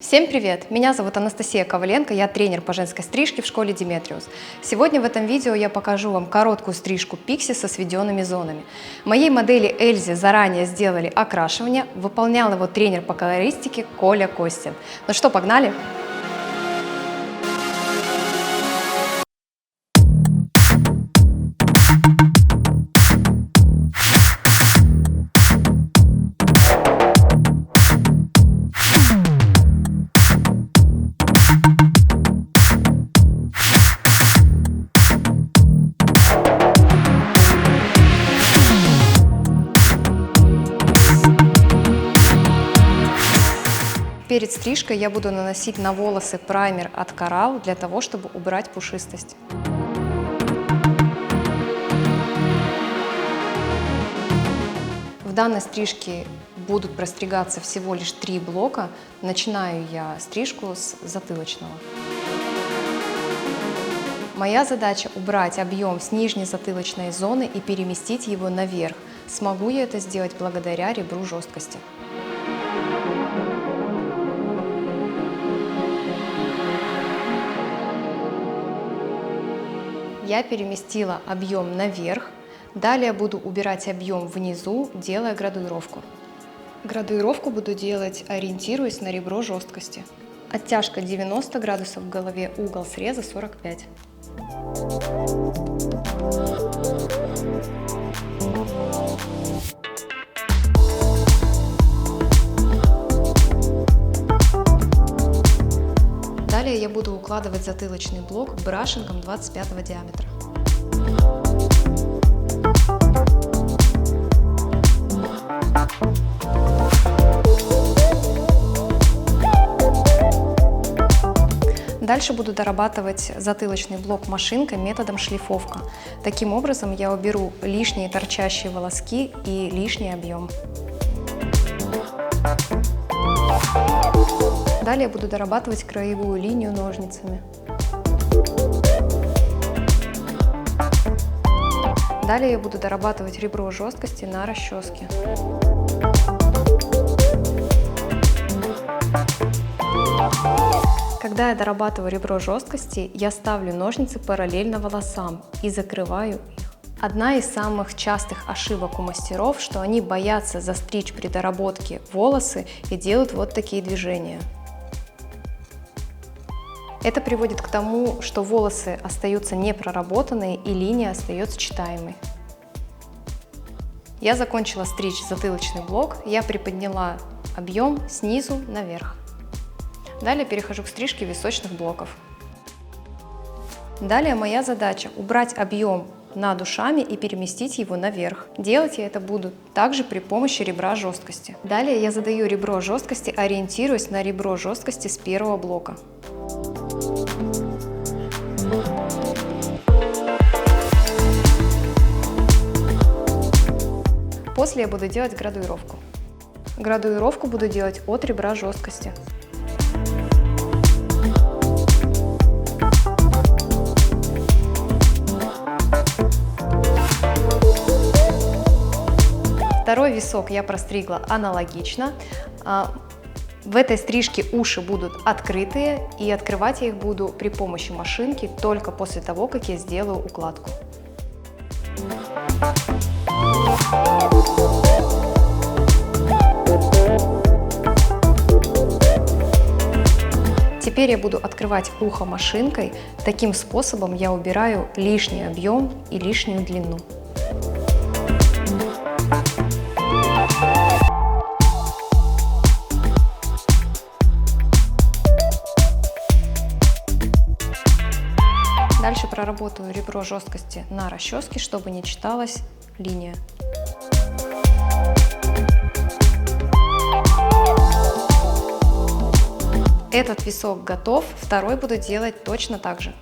Всем привет! Меня зовут Анастасия Коваленко, я тренер по женской стрижке в школе Диметриус. Сегодня в этом видео я покажу вам короткую стрижку пикси со сведенными зонами. Моей модели Эльзе заранее сделали окрашивание, выполнял его тренер по колористике Коля Костин. Ну что, погнали! Перед стрижкой я буду наносить на волосы праймер от Coral для того, чтобы убрать пушистость. В данной стрижке будут простригаться всего лишь 3 блока. Начинаю я стрижку с затылочного. Моя задача убрать объем с нижней затылочной зоны и переместить его наверх. Смогу я это сделать благодаря ребру жесткости. Я переместила объем наверх, далее буду убирать объем внизу, делая градуировку. Градуировку буду делать, ориентируясь на ребро жесткости. Оттяжка 90 градусов в голове, угол среза 45. Далее я буду укладывать затылочный блок брашингом 25 диаметра. Дальше буду дорабатывать затылочный блок машинкой методом шлифовка. Таким образом я уберу лишние торчащие волоски и лишний объем. Далее буду дорабатывать краевую линию ножницами. Далее я буду дорабатывать ребро жесткости на расческе. Когда я дорабатываю ребро жесткости, я ставлю ножницы параллельно волосам и закрываю их. Одна из самых частых ошибок у мастеров, что они боятся застричь при доработке волосы и делают вот такие движения. Это приводит к тому, что волосы остаются непроработанные и линия остается читаемой. Я закончила стричь затылочный блок, я приподняла объем снизу наверх. Далее перехожу к стрижке височных блоков. Далее моя задача убрать объем над ушами и переместить его наверх. Делать я это буду также при помощи ребра жесткости. Далее я задаю ребро жесткости, ориентируясь на ребро жесткости с первого блока. После я буду делать градуировку. Градуировку буду делать от ребра жесткости. Второй висок я простригла аналогично. В этой стрижке уши будут открытые, и открывать я их буду при помощи машинки только после того, как я сделаю укладку. Теперь я буду открывать ухо машинкой. Таким способом я убираю лишний объем и лишнюю длину. Дальше проработаю ребро жесткости на расческе, чтобы не читалась линия. Этот висок готов, второй буду делать точно так же.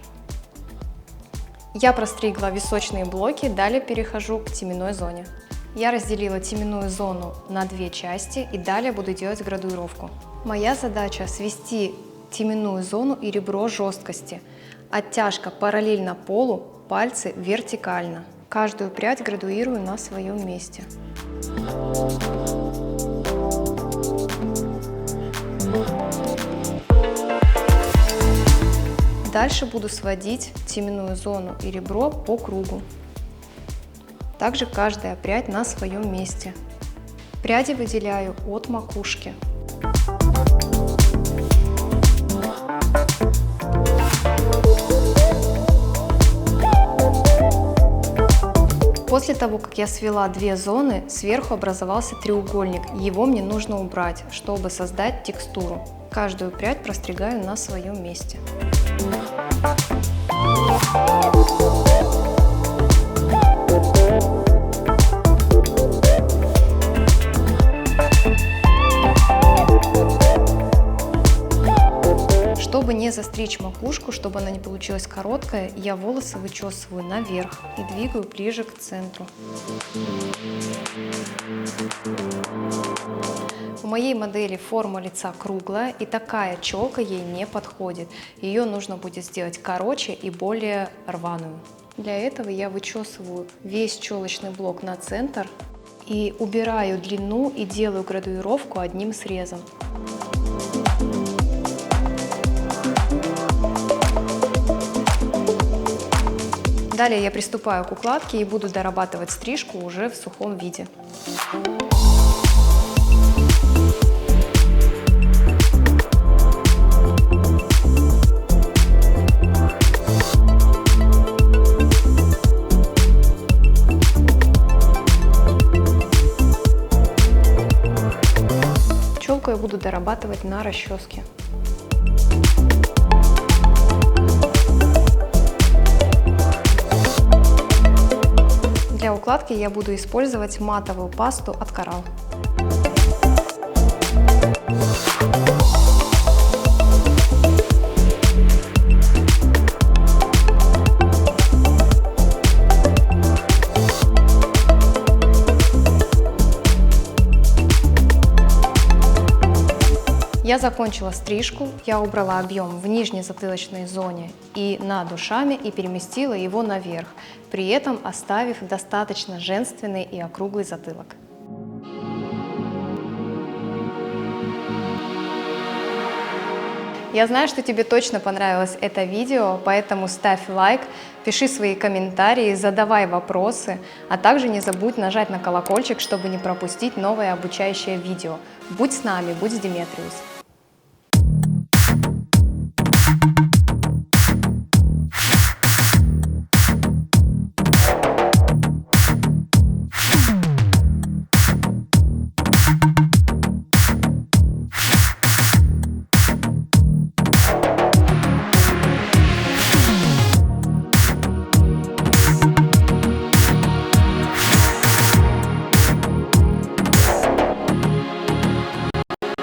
Я простригла височные блоки, далее перехожу к теменной зоне. Я разделила теменную зону на 2 части и далее буду делать градуировку. Моя задача свести теменную зону и ребро жесткости. Оттяжка параллельно полу, пальцы вертикально. Каждую прядь градуирую на своем месте. Дальше буду сводить теменную зону и ребро по кругу. Также каждая прядь на своем месте. Пряди выделяю от макушки. После того, как я свела две зоны, сверху образовался треугольник. Его мне нужно убрать, чтобы создать текстуру. Каждую прядь простригаю на своем месте. Чтобы не застричь макушку, чтобы она не получилась короткая, я волосы вычесываю наверх и двигаю ближе к центру. У моей модели форма лица круглая, и такая челка ей не подходит. Ее нужно будет сделать короче и более рваную. Для этого я вычесываю весь челочный блок на центр и убираю длину и делаю градуировку одним срезом. Далее я приступаю к укладке и буду дорабатывать стрижку уже в сухом виде. Челку я буду дорабатывать на расческе. Для укладки я буду использовать матовую пасту от Coral. Я закончила стрижку, я убрала объем в нижней затылочной зоне и над ушами и переместила его наверх, при этом оставив достаточно женственный и округлый затылок. Я знаю, что тебе точно понравилось это видео, поэтому ставь лайк, пиши свои комментарии, задавай вопросы, а также не забудь нажать на колокольчик, чтобы не пропустить новое обучающее видео. Будь с нами, будь с Деметриус!